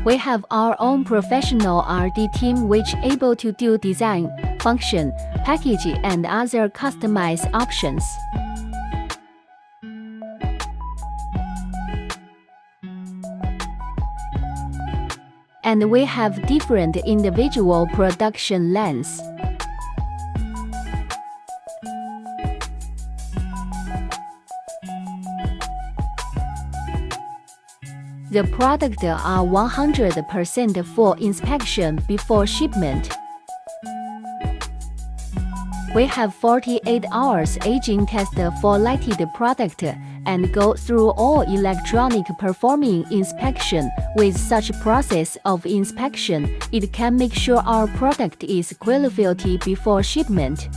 We have our own professional R&D team which able to do design, function, packaging and other customized options. And we have different individual production lines. The products are 100% full inspection before shipment. We have 48 hours aging test for lighted product and go through all electronic performing inspection. With such process of inspection, it can make sure our product is qualified before shipment.